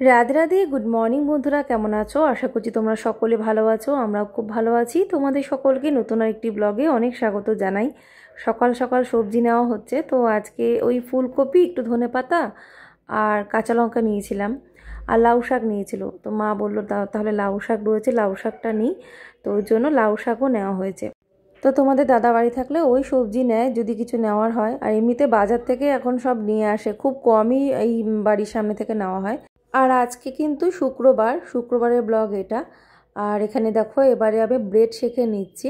Radhe Radhe, good morning বন্ধুরা, কেমন আছো? আশা করছি তোমরা সকলে ভালো আছো। আমরাও খুব ভালো আছি। তোমাদের সকলকে নতুন আরেকটি ব্লগে অনেক স্বাগত জানাই। সকাল সকাল সবজি নেওয়া হচ্ছে, তো আজকে ওই ফুলকপি, একটু ধনেপাতা আর কাঁচা লঙ্কা নিয়েছিলাম, আর লাউ শাক নিয়েছিল। তো মা বললো তাহলে লাউ শাক রয়েছে, লাউ শাকটা নিই। তো ওই জন্য লাউ শাকও নেওয়া হয়েছে। তো তোমাদের দাদা বাড়ি থাকলে ওই সবজি নেয় যদি কিছু নেওয়ার হয়, আর এমনিতে বাজার থেকে এখন সব নিয়ে আসে, খুব কমই এই বাড়ির সামনে থেকে নেওয়া হয়। আর আজকে কিন্তু শুক্রবারের ব্লগ এটা। আর এখানে দেখো, এবারে আমি ব্রেড শেখে নিচ্ছি।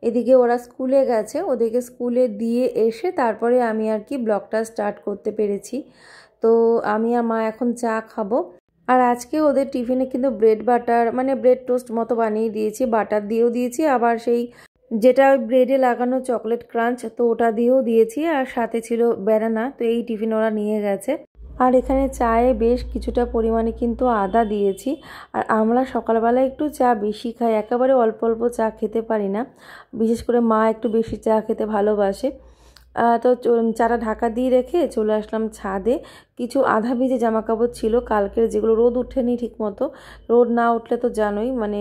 এদিকে ওরা স্কুলে গেছে, ওদেরকে স্কুলে দিয়ে এসে তারপরে আমি আর কি ব্লগটা স্টার্ট করতে পেরেছি। তো আমি আর মা এখন চা খাবো। আর আজকে ওদের টিফিনে কিন্তু ব্রেড বাটার, মানে ব্রেড টোস্ট মতো বানিয়ে দিয়েছি, বাটার দিয়েও দিয়েছি, আবার সেই যেটা ওই ব্রেডে লাগানো চকলেট ক্রাঞ্চ, তো ওটা দিয়েও দিয়েছি, আর সাথে ছিল ব্যানানা। তো এই টিফিন ওরা নিয়ে গেছে। আর এখানে চায়ে বেশ কিছুটা পরিমাণে কিন্তু আদা দিয়েছি। আর আমরা সকালবেলা একটু চা বেশি খাই, একেবারে অল্প অল্প চা খেতে পারি না। বিশেষ করে মা একটু বেশি চা খেতে ভালোবাসে। তো চাটা ঢাকা দিয়ে রেখে চলে আসলাম ছাদে। কিছু আধা ভিজে জামা কাপড় ছিল কালকের, যেগুলো রোদ ওঠেনি ঠিক মতো। রোদ না উঠলে তো জানোই, মানে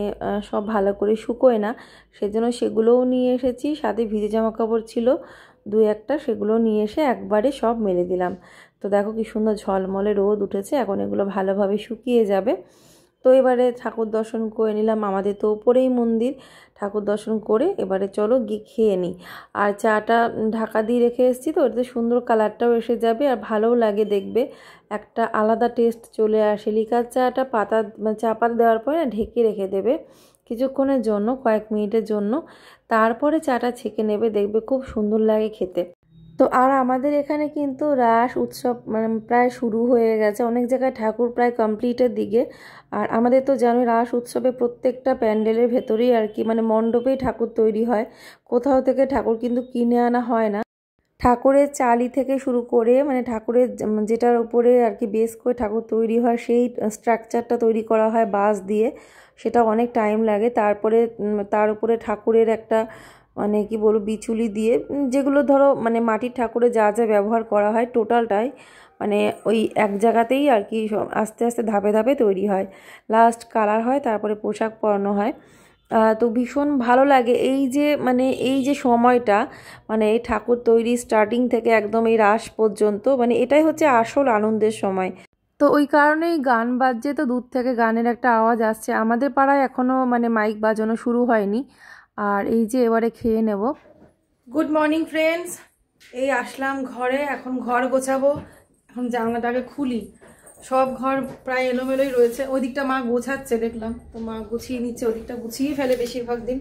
সব ভালো করে শুকোয় না। সেজন্য সেগুলোও নিয়ে এসেছি, সাথে ভিজে জামা কাপড় ছিল দু একটা, সেগুলো নিয়ে এসে একবারে সব মেলে দিলাম। তো দেখো কি সুন্দর ঝলমলে রোদ উঠেছে, এখন এগুলো ভালোভাবে শুকিয়ে যাবে। তো এবারে ঠাকুর দর্শন করে নিলাম, আমাদের তো ওপরেই মন্দির। ঠাকুর দর্শন করে এবারে চলো গিয়ে খেয়ে নিই। আর চাটা ঢাকা দিয়ে রেখে এসেছি, তো ওটাতে সুন্দর কালারটাও এসে যাবে, আর ভালোও লাগে দেখবে, একটা আলাদা টেস্ট চলে আসে। লিকার চাটা চা পাতা দেওয়ার পরে ঢেকে রেখে দেবে কিছুক্ষণের জন্য, কয়েক মিনিটের জন্য, তারপরে চাটা ছেঁকে নেবে, দেখবে খুব সুন্দর লাগে খেতে। তো আর আমাদের এখানে কিন্তু রাস উৎসব মানে প্রায় শুরু হয়ে গেছে, অনেক জায়গায় ঠাকুর প্রায় কমপ্লিটের দিকে। আর আমাদের তো জানো, রাস উৎসবে প্রত্যেকটা প্যান্ডেলের ভেতরেই আর কি, মানে মণ্ডপেই ঠাকুর তৈরি হয়, কোথাও থেকে ঠাকুর কিন্তু কিনে আনা হয় না। ঠাকুরের চালি থেকে শুরু করে, মানে ঠাকুরের যেটার উপরে আর কি বেস করে ঠাকুর তৈরি হয়, সেই স্ট্রাকচারটা তৈরি করা হয় বাঁশ দিয়ে। সেটা অনেক টাইম লাগে। তারপরে তার উপরে ঠাকুরের একটা, মানে কি বলবো, বিচুলি দিয়ে, যেগুলো ধরো মানে মাটির ঠাকুরে যা যা ব্যবহার করা হয় টোটালটাই মানে ওই এক জায়গাতেই আর কি আস্তে আস্তে ধাপে ধাপে তৈরি হয়। লাস্ট কালার হয়, তারপরে পোশাক পরানো হয়। তো ভীষণ ভালো লাগে এই যে সময়টা, মানে এই ঠাকুর তৈরি স্টার্টিং থেকে একদম এই রাস পর্যন্ত, মানে এটাই হচ্ছে আসল আনন্দের সময়। তো ওই কারণেই গান বাজছে, তো দূর থেকে গানের একটা আওয়াজ আসছে। আমাদের পাড়ায় এখনও মানে মাইক বাজানো শুরু হয়নি। আর এই যে এবারে খেয়ে নেব। গুড মর্নিং ফ্রেন্ডস, এই আসলাম ঘরে, এখন ঘর গোছাবো। এখন জানলাটাকে খুলি, সব ঘর প্রায় এলোমেলোই রয়েছে। ওই দিকটা মা গোছাচ্ছে দেখলাম, তো মা গুছিয়ে নিচ্ছে, ওদিকটা গুছিয়ে ফেলে বেশিরভাগ দিন।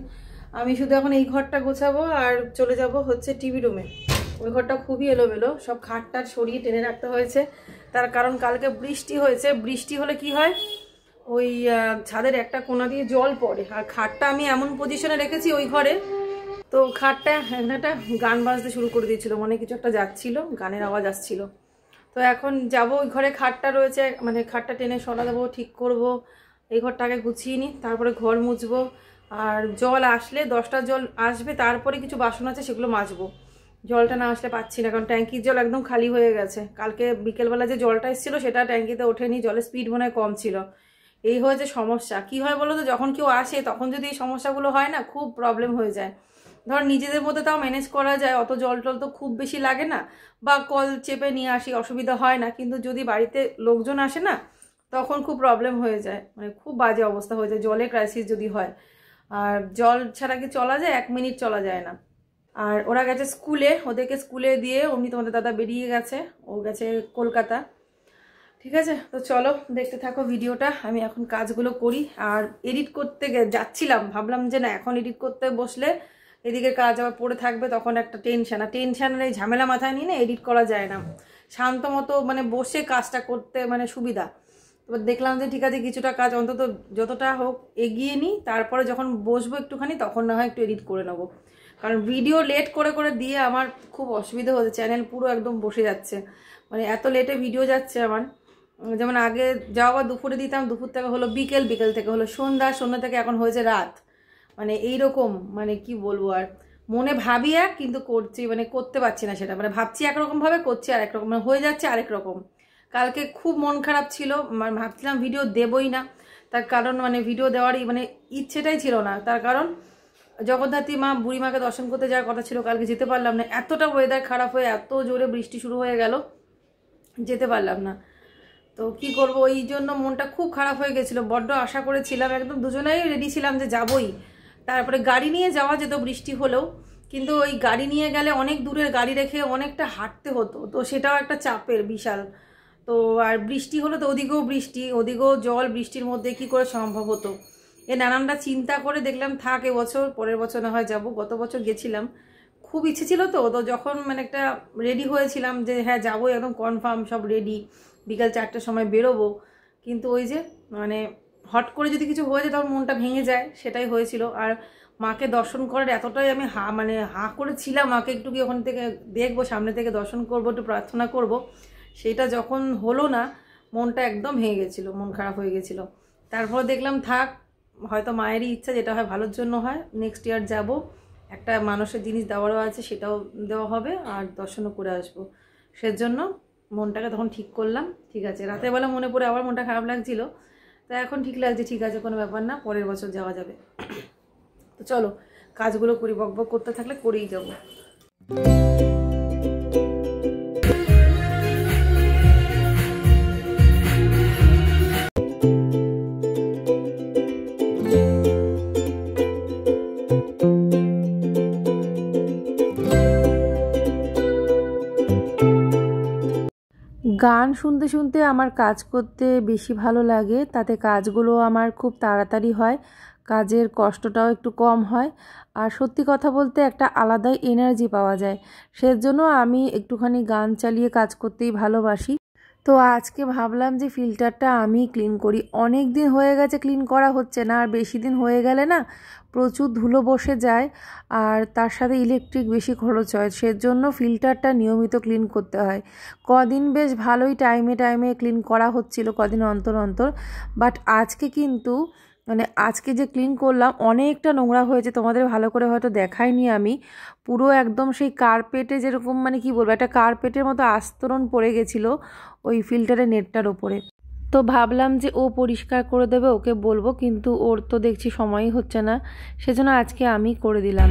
আমি শুধু এখন এই ঘরটা গোছাবো, আর চলে যাব হচ্ছে টিভি রুমে। ওই ঘরটা খুবই এলোমেলো, সব খাটটা সরিয়ে টেনে রাখতে হয়েছে। তার কারণ কালকে বৃষ্টি হয়েছে, বৃষ্টি হলে কি হয়, ওই ছাদের একটা কোণা দিয়ে জল পড়ে। আর খাটটা আমি এমন পজিশনে রেখেছি ওই ঘরে, তো খাটটা একটা গান বাজতে শুরু করে দিয়েছিল, মনে কিছু একটা যাচ্ছিল, গানের আওয়াজ আসছিল। তো এখন যাব ওই ঘরে, খাটটা রয়েছে, মানে খাটটা টেনে সরা দেবো, ঠিক করব। এই ঘরটাকে গুছিয়ে নিই, তারপরে ঘর মুছবো। আর জল আসলে 10টা জল আসবে, তারপরে কিছু বাসন আছে সেগুলো মাজবো। জলটা না আসলে পাচ্ছি না, কারণ ট্যাঙ্কির জল একদম খালি হয়ে গেছে। কালকে বিকেলবেলা যে জলটা এসেছিলো সেটা ট্যাঙ্কিতে ওঠেনি, জলের স্পিড মনে হয় কম ছিল। এই হয়েছে সমস্যা। কি হয় বলো তো, যখন কেউ আসে তখন যদি এই সমস্যাগুলো হয় না, খুব প্রবলেম হয়ে যায়। ধর নিজেদের মধ্যে তাও ম্যানেজ করা যায়, অত জল টল তো খুব বেশি লাগে না, বা কল চেপে নিয়ে আসি, অসুবিধা হয় না। কিন্তু যদি বাড়িতে লোকজন আসে না, তখন খুব প্রবলেম হয়ে যায়, মানে খুব বাজে অবস্থা হয়ে যায়, জলে ক্রাইসিস যদি হয়। আর জল ছাড়া কি চলা যায়? 1 মিনিট চলা যায় না। আর ওরা গেছে স্কুলে, ওদেরকে স্কুলে দিয়ে অমনি তোমাদের দাদা বেরিয়ে গেছে, ও গেছে কলকাতা। ঠিক আছে, তো চলো দেখতে থাকো ভিডিওটা। আমি এখন কাজগুলো করি, আর এডিট করতে যাচ্ছিলাম, ভাবলাম যে না, এখন এডিট করতে বসলে এদিকে কাজ আবার পড়ে থাকবে, তখন একটা টেনশন, আর টেনশনের এই ঝামেলা মাথায় নিয়ে না এডিট করা যায় না। শান্ত মতো মানে বসে কাজটা করতে মানে সুবিধা। এবার দেখলাম যে ঠিক আছে, কিছুটা কাজ অন্তত যতটা হোক এগিয়ে নিই, তারপরে যখন বসবো একটুখানি তখন না হয় একটু এডিট করে নেবো। কারণ ভিডিও লেট করে করে দিয়ে আমার খুব অসুবিধা হচ্ছে, চ্যানেল পুরো একদম বসে যাচ্ছে, মানে এত লেটে ভিডিও যাচ্ছে আমার। যেমন আগে যাওয়া দুপুরে দিতাম, দুপুর থেকে হলো বিকেল, বিকেল থেকে হলো সন্ধ্যা, সন্ধ্যা থেকে এখন হয়েছে রাত। মানে এইরকম, মানে কি বলবো, আর মনে ভাবি কিন্তু করছি, মানে করতে পারছি না সেটা, মানে ভাবছি একরকম ভাবে, করছি আরেক রকম, মানে হয়ে যাচ্ছে আরেক রকম। কালকে খুব মন খারাপ ছিল, ভাবছিলাম ভিডিও দেবই না, তার কারণ মানে ভিডিও দেওয়ারই মানে ইচ্ছেটাই ছিল না। তার কারণ জগদ্ধাত্রী মা বুড়িমাকে দর্শন করতে যাওয়ার কথা ছিল, কালকে যেতে পারলাম না। এতটা ওয়েদার খারাপ হয়ে এত জোরে বৃষ্টি শুরু হয়ে গেল, যেতে পারলাম না। তো কি করব, ওই জন্য মনটা খুব খারাপ হয়ে গেছিলো। বড্ড আশা করেছিলাম, একদম দুজনেই রেডি ছিলাম যে যাবই। তারপরে গাড়ি নিয়ে যাওয়া যেত বৃষ্টি হলেও, কিন্তু ওই গাড়ি নিয়ে গেলে অনেক দূরের গাড়ি রেখে অনেকটা হাঁটতে হতো, তো সেটাও একটা চাপের বিশাল। তো আর বৃষ্টি হলো তো ওদিকেও বৃষ্টি, ওদিকেও জল, বৃষ্টির মধ্যে কি করে সম্ভব হতো। নানানটা চিন্তা করে দেখলাম থাক, এবছর পরের বছর না হয় যাবো। গত বছর গেছিলাম, খুব ইচ্ছে ছিল। তো যখন মানে একটা রেডি হয়েছিলাম যে হ্যাঁ যাবো, একদম কনফার্ম, সব রেডি, বিকাল 4টার সময় বেরোবো। কিন্তু ওই যে মানে হট করে যদি কিছু হয়ে যায় তখন মনটা ভেঙে যায়, সেটাই হয়েছিল। আর মাকে দর্শন করার এতটাই আমি হাঁ করেছিলাম, মাকে একটু কি ওখান থেকে দেখবো, সামনে থেকে দর্শন করবো, একটু প্রার্থনা করব। সেটা যখন হলো না, মনটা একদম ভেঙে গেছিলো, মন খারাপ হয়ে গেছিলো। তারপর দেখলাম থাক, হয়তো মায়েরই ইচ্ছা, যেটা হয় ভালোর জন্য হয়। নেক্সট ইয়ার যাব, একটা মানুষের জিনিস দেওয়ারও আছে, সেটাও দেওয়া হবে, আর দর্শনও করে আসবো। সেজন্য মনটাকে তখন ঠিক করলাম। ঠিক আছে, রাতের বেলা মনে পড়ে আবার মনটা খারাপ লাগছিল, তো এখন ঠিক লাগছে, ঠিক আছে কোনো ব্যাপার না, পরের বছর যাওয়া যাবে। তো চলো কাজগুলো করি, বকবক করতে থাকলে করেই যাবো। গান শুনতে শুনতে আমার কাজ করতে বেশি ভালো লাগে, তাতে কাজগুলো আমার খুব তাড়াতাড়ি হয়, কাজের কষ্টটাও একটু কম হয়, আর সত্যি কথা বলতে একটা আলাদাই এনার্জি পাওয়া যায়। সেজন্য আমি একটুখানি গান চালিয়ে কাজ করতেই ভালোবাসি। তো আজকে ভাবলাম যে ফিল্টারটা আমি ক্লিন করি। অনেক দিন হয়ে গেছে ক্লিন করা হচ্ছে না, আর বেশি দিন হয়ে গেলে না প্রচুর ধুলো বসে যায়, আর তার সাথে ইলেকট্রিক বেশি খরচ হয়। সেজন্য ফিল্টারটা নিয়মিত ক্লিন করতে হয়। কদিন বেশ ভালোই টাইমে টাইমে ক্লিন করা হচ্ছিল, কদিন অন্তর অন্তর। বাট আজকে কিন্তু মানে আজকে যে ক্লিন করলাম অনেকটা নোংরা হয়েছে, তোমাদের ভালো করে হয়তো দেখাইনি আমি। পুরো একদম সেই কার্পেটে যেরকম মানে কি বলবো, একটা কার্পেটের মতো আস্তরণ পড়ে গেছিলো ওই ফিল্টারের নেটটার ওপরে। তো ভাবলাম যে ও পরিষ্কার করে দেবে, ওকে বলবো, কিন্তু ওর তো দেখছি সময়ই হচ্ছে না, সেজন্য আজকে আমি করে দিলাম।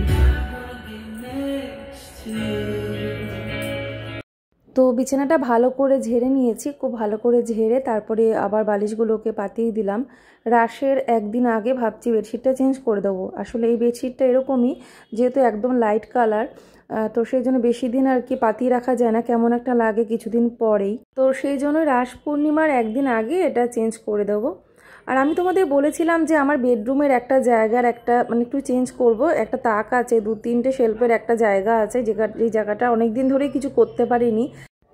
তো বিছানাটা ভালো করে ঝেড়ে নিয়েছি, খুব ভালো করে ঝেড়ে তারপরে আবার বালিশগুলোকে পাতিয়ে দিলাম। রাশের একদিন আগে ভাবছি বেডশিটটা চেঞ্জ করে দেবো। আসলে এই বেডশিটটা এরকমই, যেহেতু একদম লাইট কালার, তো সেই জন্য বেশি দিন আর কি পাতিয়ে রাখা যায় না, কেমন একটা লাগে কিছুদিন পরেই। তো সেই জন্য রাস পূর্ণিমার একদিন আগে এটা চেঞ্জ করে দেবো। আর আমি তোমাদের বলেছিলাম যে আমার বেডরুমের একটা জায়গার একটা মানে একটু চেঞ্জ করব, একটা তাক আছে, 2-3টে শেলফের একটা জায়গা আছে, যে জায়গাটা অনেক দিন ধরেই কিছু করতে পারিনি,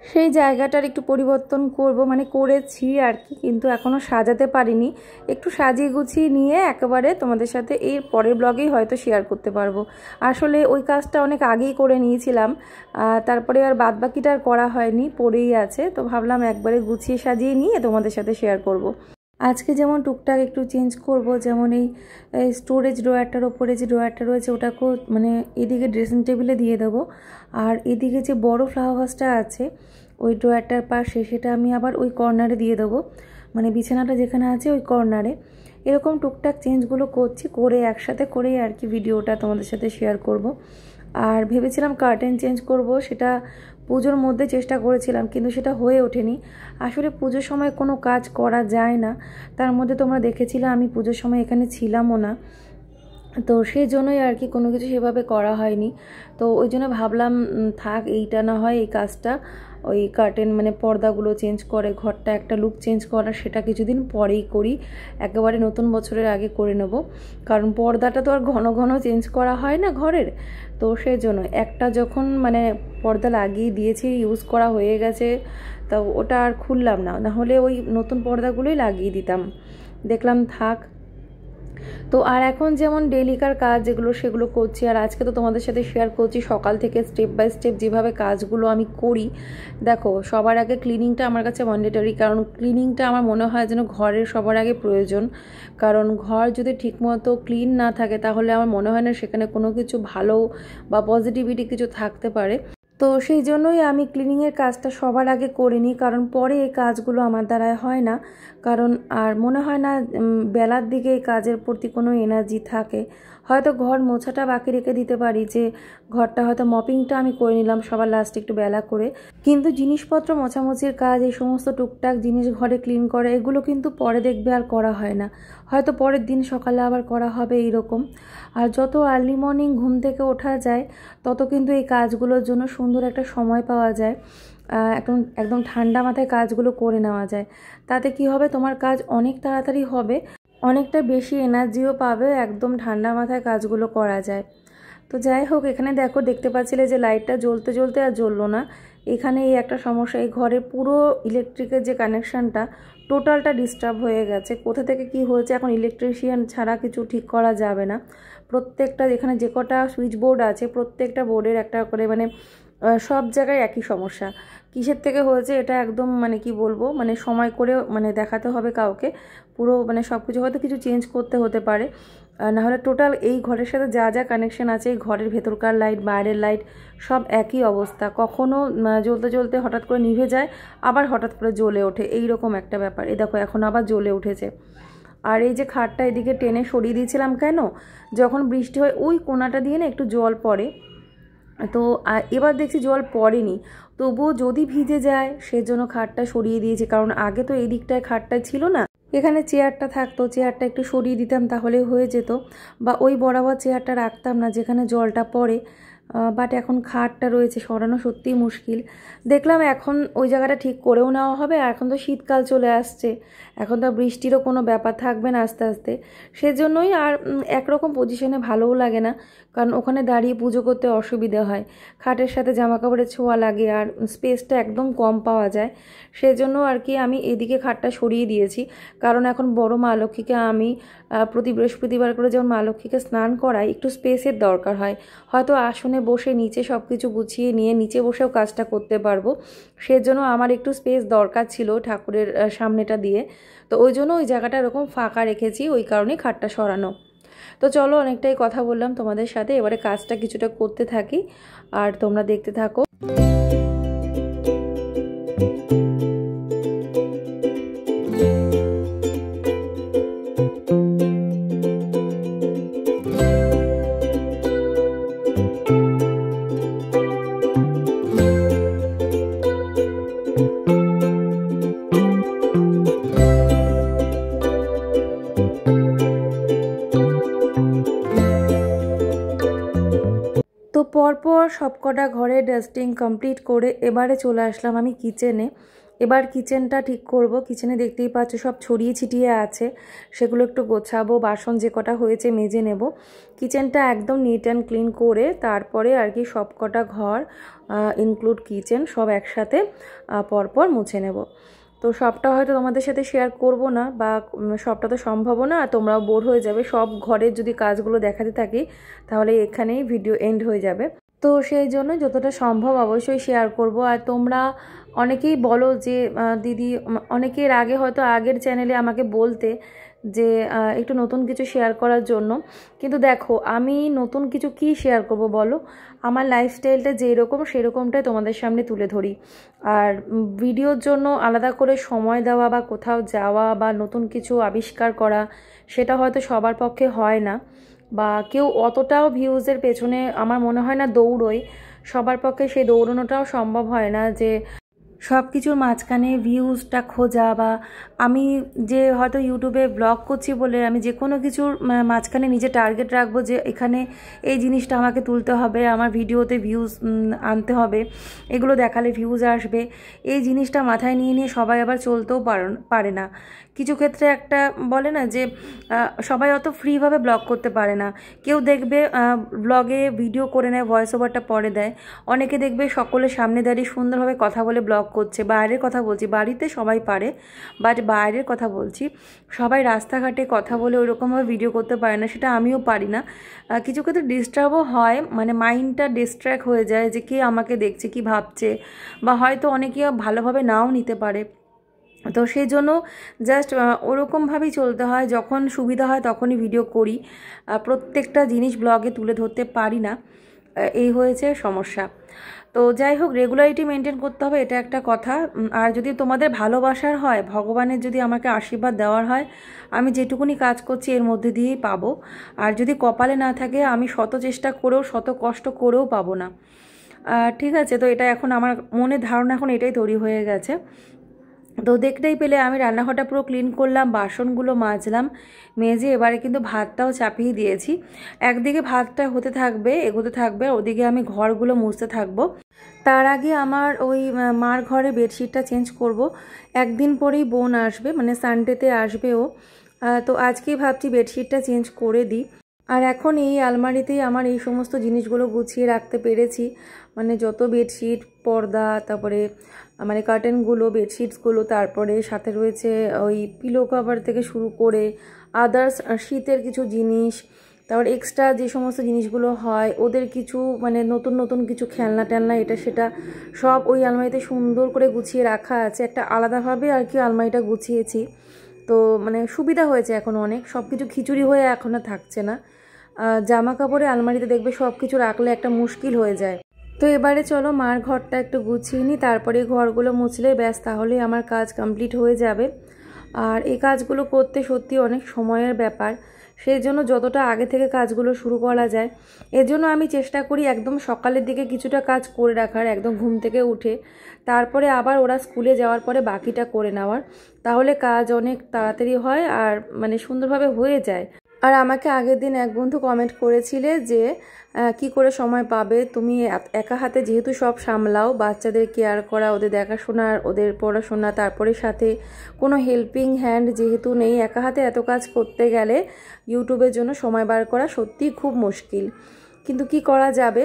সেই জায়গাটার একটু পরিবর্তন করব, মানে করেছি আর কি, কিন্তু এখনও সাজাতে পারিনি। একটু সাজিয়ে গুছিয়ে নিয়ে একেবারে তোমাদের সাথে এই পরের ব্লগেই হয়তো শেয়ার করতে পারবো। আসলে ওই কাজটা অনেক আগেই করে নিয়েছিলাম, তারপরে আর বাদবাকিটা আর করা হয়নি, পড়েই আছে। তো ভাবলাম একবারে গুছিয়ে সাজিয়ে নিয়ে তোমাদের সাথে শেয়ার করব। আজকে যেমন টুকটাক একটু চেঞ্জ করব, যেমন এই স্টোরেজ ড্রয়ারটার ওপরে যে ড্রয়ারটা রয়েছে ওটাকেও মানে এদিকে ড্রেসিং টেবিলে দিয়ে দেবো, আর এদিকে যে বড় ফ্লাওয়ার ভাসটা আছে ওই ড্রয়ারটার পাশে, সেটা আমি আবার ওই কর্নারে দিয়ে দেবো, মানে বিছানাটা যেখানে আছে ওই কর্নারে। এরকম টুকটাক চেঞ্জগুলো করছি, করে একসাথে করেই আর কি ভিডিওটা তোমাদের সাথে শেয়ার করব। আর ভেবেছিলাম কার্টেন চেঞ্জ করব, সেটা পুজোর মধ্যে চেষ্টা করেছিলাম, কিন্তু সেটা হয়ে ওঠেনি। আসলে পুজোর সময় কোনো কাজ করা যায় না, তার মধ্যে তোমরা দেখেছিলে আমি পুজোর সময় এখানে ছিলামও না, তো সেই জন্যই আর কি কোনো কিছু সেভাবে করা হয়নি। তো ওই জন্য ভাবলাম থাক, এইটা না হয় এই কাজটা, ওই কার্টেন মানে পর্দাগুলো চেঞ্জ করে ঘরটা একটা লুক চেঞ্জ করা, সেটা কিছুদিন পরেই করি, একেবারে নতুন বছরের আগে করে নেব। কারণ পর্দাটা তো আর ঘন ঘন চেঞ্জ করা হয় না ঘরের, তো সেই জন্য একটা যখন মানে পর্দা লাগিয়ে দিয়েছি, ইউজ করা হয়ে গেছে, তা ওটা আর খুললাম না, নাহলে ওই নতুন পর্দাগুলোই লাগিয়ে দিতাম। দেখলাম থাক। তো আর এখন যেমন ডেলিকার কাজ যেগুলো সেগুলো করছি, আর আজকে তো তোমাদের সাথে শেয়ার করছি সকাল থেকে স্টেপ বাই স্টেপ যেভাবে কাজগুলো আমি করি। দেখো সবার আগে ক্লিনিংটা আমার কাছে ম্যান্ডেটরি, কারণ ক্লিনিংটা আমার মনে হয় যেন ঘরের সবার আগে প্রয়োজন। কারণ ঘর যদি ঠিকমতো ক্লিন না থাকে তাহলে আমার মনে হয় না সেখানে কোনো কিছু ভালো বা পজিটিভিটি কিছু থাকতে পারে। তো সেই জন্যই আমি ক্লিনিংয়ের কাজটা সবার আগে করে নিই, কারণ পরে এই কাজগুলো আমার দ্বারায় হয় না। কারণ আর মনে হয় না বেলার দিকে এই কাজের প্রতি কোনো এনার্জি থাকে। হয়তো ঘর মোছাটা বাকি রেখে দিতে পারি, যে ঘরটা হয়তো মপিংটা আমি করে নিলাম সবার লাস্টে একটু বেলা করে, কিন্তু জিনিসপত্র মোছামুছির কাজ, এই সমস্ত টুকটাক জিনিস ঘরে ক্লিন করা, এগুলো কিন্তু পরে দেখবে আর করা হয় না, হয়তো পরের দিন সকালে আবার করা হবে এইরকম। আর যত আর্লি মর্নিং ঘুম থেকে ওঠা যায় তত কিন্তু এই কাজগুলোর জন্য সুন্দর একটা সময় পাওয়া যায়, একদম ঠান্ডা মাথায় কাজগুলো করে নেওয়া যায়। তাতে কি হবে, তোমার কাজ অনেক তাড়াতাড়ি হবে, অনেকটা বেশি এনার্জিও পাবে, একদম ঠান্ডা মাথায় কাজগুলো করা যায়। তো যাই হোক, এখানে দেখতে পাচ্ছিলে যে লাইটটা জ্বলতে জ্বলতে আর জ্বললো না। এখানে এই একটা সমস্যা, এই ঘরে পুরো ইলেকট্রিকের যে কানেকশানটা টোটালটা ডিস্টার্ব হয়ে গেছে। কোথা থেকে কি হয়েছে এখন ইলেকট্রিশিয়ান ছাড়া কিছু ঠিক করা যাবে না। প্রত্যেকটা এখানে যে কটা সুইচ বোর্ড আছে প্রত্যেকটা বোর্ডের একটা করে সব জায়গায় একই সমস্যা। কিসের থেকে হয়েছে এটা একদম কি বলবো, সময় করে দেখাতে হবে কাউকে। পুরো সব কিছু হয়তো কিছু চেঞ্জ করতে হতে পারে, নাহলে টোটাল এই ঘরের সাথে যা যা কানেকশন আছে, এই ঘরের ভেতরকার লাইট, বাইরের লাইট সব একই অবস্থা। কখনো জ্বলতে জ্বলতে হঠাৎ করে নিভে যায়, আবার হঠাৎ করে জ্বলে ওঠে, এই রকম একটা ব্যাপার। এই দেখো এখন আবার জ্বলে উঠেছে। আর এই যে খাটটা এদিকে টেনে সরিয়ে দিয়েছিলাম কেন, যখন বৃষ্টি হয় ওই কোনাটা দিয়ে না একটু জল পড়ে, তো এবার দেখছি জল পড়েনি, তবুও যদি ভিজে যায় সেজন্য খাটটা সরিয়ে দিয়েছি। কারণ আগে তো এই দিকটায় খাটটা ছিল না, এখানে চেয়ারটা থাকতো, চেয়ারটা একটু সরিয়ে দিতাম তাহলে হয়ে যেত, বা ওই বরাবর চেয়ারটা রাখতাম না যেখানে জলটা পড়ে। বাট এখন খাটটা রয়েছে, সরানো সত্যিই মুশকিল। দেখলাম এখন ওই জায়গাটা ঠিক করেও নেওয়া হবে। আর এখন তো শীতকাল চলে আসছে, এখন তো বৃষ্টিরও কোনো ব্যাপার থাকবে না আস্তে আস্তে, সেজন্যই আর একরকম পজিশনে ভালোও লাগে না, কারণ ওখানে দাঁড়িয়ে পুজো করতে অসুবিধা হয়, খাটের সাথে জামাকাপড়ের ছোঁয়া লাগে আর স্পেসটা একদম কম পাওয়া যায়। সেজন্য আর কি আমি এদিকে খাটটা সরিয়ে দিয়েছি। কারণ এখন বড় মা লক্ষ্মীকে আমি প্রতি বৃহস্পতিবার করে যেমন মা লক্ষ্মীকে স্নান করাই, একটু স্পেসের দরকার হয়। হয়তো আসনে বসে নিচে সব কিছু গুছিয়ে নিয়ে নিচে বসেও কাজটা করতে পারবো, সেজন্য আমার একটু স্পেস দরকার ছিল ঠাকুরের সামনেটা দিয়ে। তো ওই জন্য ওই জায়গাটা এরকম ফাঁকা রেখেছি, ওই কারণেই খাটটা সরানো। তো চলো, অনেকটাই কথা বললাম তোমাদের সাথে, এবারে কাজটা কিছুটা করতে থাকি আর তোমরা দেখতে থাকো। তো পরপর সবকটা ঘরে ডাস্টিং কমপ্লিট করে এবারে চলে আসলাম আমি কিচেনে। এবার কিচেনটা ঠিক করব। কিচেনে দেখতেই পাচ্ছ সব ছড়িয়ে ছিটিয়ে আছে, সেগুলো একটু গোছাবো, বাসন যে কটা হয়েছে মেজে নেব। কিচেনটা একদম নিট অ্যান্ড ক্লিন করে তারপরে আর কি সবকটা ঘর ইনক্লুড কিচেন সব একসাথে পরপর মুছে নেব। তো সবটা হয়তো তোমাদের সাথে শেয়ার করব না, বা সবটা তো সম্ভবও না, তোমরাও বোর হয়ে যাবে। সব ঘরের যদি কাজগুলো দেখাতে থাকি তাহলে এখানেই ভিডিও এন্ড হয়ে যাবে। তো সেই জন্য যতটা সম্ভব অবশ্যই শেয়ার করব। আর তোমরা অনেকেই বলো যে দিদি, অনেকের আগে হয়তো আগের চ্যানেলে আমাকে বলতে যে একটু নতুন কিছু শেয়ার করার জন্য, কিন্তু দেখো আমি নতুন কিছু কি শেয়ার করব বলো, আমার লাইফস্টাইলটা যেরকম সেরকমটাই তোমাদের সামনে তুলে ধরি। আর ভিডিওর জন্য আলাদা করে সময় দেওয়া বা কোথাও যাওয়া বা নতুন কিছু আবিষ্কার করা, সেটা হয়তো সবার পক্ষে হয় না, বা কেউ অতটাও ভিউজের পেছনে আমার মনে হয় না দৌড়োয়। সবার পক্ষে সেই দৌড়ানোটাও সম্ভব হয় না, যে সব কিছুর মাঝখানে ভিউজটা খোঁজা, বা আমি যে হয়তো ইউটিউবে ব্লগ করছি বলে আমি যে কোনো কিছুর মাঝখানে নিজে টার্গেট রাখবো যে এখানে এই জিনিসটা আমাকে তুলতে হবে, আমার ভিডিওতে ভিউজ আনতে হবে, এগুলো দেখালে ভিউজ আসবে, এই জিনিসটা মাথায় নিয়ে নিয়ে সবাই আবার চলতেও পারে না। কিছু ক্ষেত্রে একটা বলে না যে সবাই অত ফ্রিভাবে ব্লগ করতে পারে না। কেউ দেখবে ব্লগে ভিডিও করে নেয়, ভয়েস ওভারটা পরে দেয়। অনেকে দেখবে সকলের সামনে দাঁড়িয়ে সুন্দরভাবে কথা বলে ব্লগ করছে। বাইরের কথা বলছি, বাড়িতে সবাই পারে, বাট বাইরের কথা বলছি, সবাই রাস্তাঘাটে কথা বলে ওইরকমভাবে ভিডিও করতে পারে না, সেটা আমিও পারি না। কিছু ক্ষেত্রে ডিস্টার্বও হয়, মাইন্ডটা ডিস্ট্র্যাক্ট হয়ে যায় যে কে আমাকে দেখছে, কি ভাবছে, বা হয়তো অনেকে ভালোভাবে নাও নিতে পারে। তো সেই জন্য জাস্ট ওরকমভাবেই চলতে হয়, যখন সুবিধা হয় তখনই ভিডিও করি, প্রত্যেকটা জিনিস ব্লগে তুলে ধরতে পারি না, এই হয়েছে সমস্যা। তো যাই হোক, রেগুলারিটি মেনটেন করতে হবে, এটা একটা কথা। আর যদি তোমাদের ভালোবাসার হয়, ভগবানের যদি আমাকে আশীর্বাদ দেওয়ার হয়, আমি যেটুকুনি কাজ করছি এর মধ্যে দিয়েই পাবো। আর যদি কপালে না থাকে, আমি শত চেষ্টা করেও শত কষ্ট করেও পাবো না। ঠিক আছে, তো এটা এখন আমার মনের ধারণা এখন এটাই তৈরি হয়ে গেছে। তো দেখতেই পেলে আমি রান্নাঘরটা পুরো ক্লিন করলাম, বাসনগুলো মাজলাম, মেজে এবারে কিন্তু ভাতটাও চাপিয়ে দিয়েছি। একদিকে ভাতটা হতে থাকবে, এগোতে থাকবে, ওদিকে আমি ঘরগুলো মুছতে থাকবো। তার আগে আমার ওই মার ঘরে বেডশিটটা চেঞ্জ করব। একদিন পরেই বোন আসবে, মানে সানডেতে আসবে ও। তো আজকেই ভাবছি বেডশিটটা চেঞ্জ করে দিই। আর এখন এই আলমারিতেই আমার এই সমস্ত জিনিসগুলো গুছিয়ে রাখতে পেরেছি, মানে যত বেডশিট, পর্দা, তারপরে মানে কার্টেনগুলো, বেডশিটসগুলো, তারপরে সাথে রয়েছে ওই পিলো কভার থেকে শুরু করে আদার্স শীতের কিছু জিনিস, তারপর এক্সট্রা যে সমস্ত জিনিসগুলো হয় ওদের কিছু, মানে নতুন নতুন কিছু খেলনা টেলনা, এটা সেটা সব ওই আলমারিতে সুন্দর করে গুছিয়ে রাখা আছে। একটা আলাদাভাবে আর কি আলমারিটা গুছিয়েছি, তো মানে সুবিধা হয়েছে এখন অনেক। সব কিছু খিচুড়ি হয়ে এখন আর থাকছে না। জামা কাপড়ে আলমারিতে দেখবে সব কিছু রাখলে একটা মুশকিল হয়ে যায়। তো এবারে চলো মার ঘরটা একটু গুছিয়ে নিই, তারপরে ঘরগুলো মুছলে ব্যাস, তাহলেই আমার কাজ কমপ্লিট হয়ে যাবে। আর এই কাজগুলো করতে সত্যি অনেক সময়ের ব্যাপার, সেই জন্য যতটা আগে থেকে কাজগুলো শুরু করা যায়, এর জন্য আমি চেষ্টা করি একদম সকালের দিকে কিছুটা কাজ করে রাখার, একদম ঘুম থেকে উঠে। তারপরে আবার ওরা স্কুলে যাওয়ার পরে বাকিটা করে নেওয়ার, তাহলে কাজ অনেক তাড়াতাড়ি হয় আর মানে সুন্দরভাবে হয়ে যায়। আর আমাকে আগের দিন এক বন্ধু কমেন্ট করেছিলে যে কি করে সময় পাবে তুমি, একা হাতে যেহেতু সব সামলাও, বাচ্চাদের কেয়ার করা, ওদের দেখাশোনা, ওদের পড়াশোনা, তারপরে সাথে কোনো হেল্পিং হ্যান্ড যেহেতু নেই, একা হাতে এত কাজ করতে গেলে ইউটিউবের জন্য সময় বার করা সত্যিই খুব মুশকিল। কিন্তু কি করা যাবে।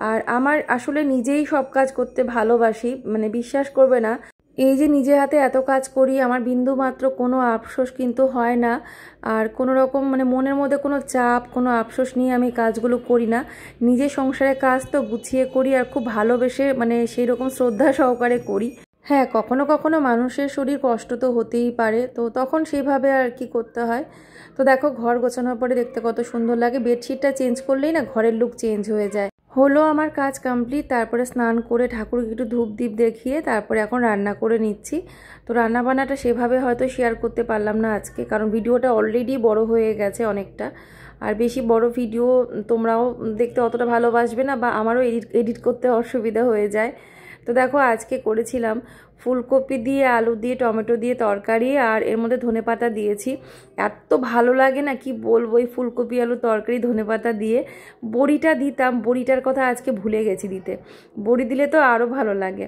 আর আমার আসলে নিজেই সব কাজ করতে ভালোবাসি, মানে বিশ্বাস করবে না, এই যে নিজে হাতে এত কাজ করি, আমার বিন্দু মাত্র কোনো আফসোস কিন্তু হয় না। আর কোনো রকম মানে মনের মধ্যে কোনো চাপ, কোনো আফসোস নিয়ে আমি কাজগুলো করি না। নিজের সংসারের কাজ তো গুছিয়ে করি আর খুব ভালোবেসে, মানে সেই রকম শ্রদ্ধা সহকারে করি। হ্যাঁ, কখনো কখনো মানুষের শরীর কষ্ট তো হতেই পারে, তো তখন সেইভাবে আর কি করতে হয়। তো দেখো, ঘর গোছানোর পরে দেখতে কত সুন্দর লাগে, বেডশিটটা চেঞ্জ করলেই না ঘরের লুক চেঞ্জ হয়ে যায়। হলো আমার কাজ কমপ্লিট, তারপরে স্নান করে ঠাকুরকে একটু ধূপ দ্বীপ দেখিয়ে তারপরে এখন রান্না করে নিচ্ছি। তো রান্না বান্নাটা সেভাবে হয়তো শেয়ার করতে পারলাম না আজকে, কারণ ভিডিওটা অলরেডি বড় হয়ে গেছে অনেকটা। আর বেশি বড় ভিডিও তোমরাও দেখতে অতটা ভালোবাসবে না, বা আমারও এডিট করতে অসুবিধা হয়ে যায়। তো দেখো, আজকে করেছিলাম ফুলকপি দিয়ে, আলু দিয়ে, টমেটো দিয়ে তরকারি, আর এর মধ্যে ধনেপাতা দিয়েছি। এত ভালো লাগে না কি বলবো, এই ফুলকপি আলু তরকারি ধনেপাতা দিয়ে। বড়িটা দিতাম, বড়িটার কথা আজকে ভুলে গেছি দিতে, বড়ি দিলে তো আরও ভালো লাগে।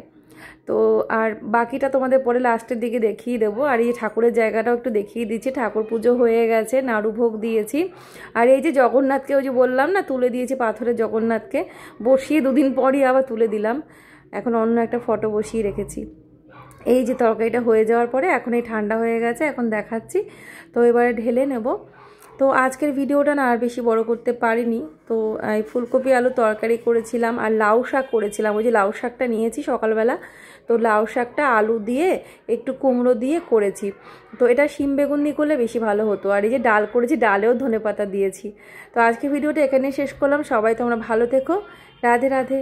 তো আর বাকিটা তোমাদের পরে লাস্টের দিকে দেখিয়ে দেবো। আর এই ঠাকুরের জায়গাটাও একটু দেখিয়ে দিচ্ছি, ঠাকুর পুজো হয়ে গেছে, নাড়ু ভোগ দিয়েছি। আর এই যে জগন্নাথকে, ওই যে বললাম না তুলে দিয়েছি পাথরের জগন্নাথকে, বসিয়ে দুদিন পরই আবার তুলে দিলাম। এখন অন্য একটা ফটো বসিয়ে রেখেছি। এই যে তরকারিটা হয়ে যাওয়ার পরে এখন এই ঠান্ডা হয়ে গেছে, এখন দেখাচ্ছি। তো এবারে ঢেলে নেব। তো আজকের ভিডিওটা না আর বেশি বড় করতে পারিনি। তো এই ফুলকপি আলু তরকারি করেছিলাম, আর লাউ শাক করেছিলাম। ওই যে লাউ শাকটা নিয়েছি সকালবেলা, তো লাউ শাকটা আলু দিয়ে একটু কুমড়ো দিয়ে করেছি। তো এটা শিম বেগুন দিয়ে করলে বেশি ভালো হতো। আর এই যে ডাল করেছি, ডালেও ধনেপাতা দিয়েছি। তো আজকে ভিডিওটা এখানে শেষ করলাম। সবাই তোমরা ভালো থেকো, রাধে রাধে।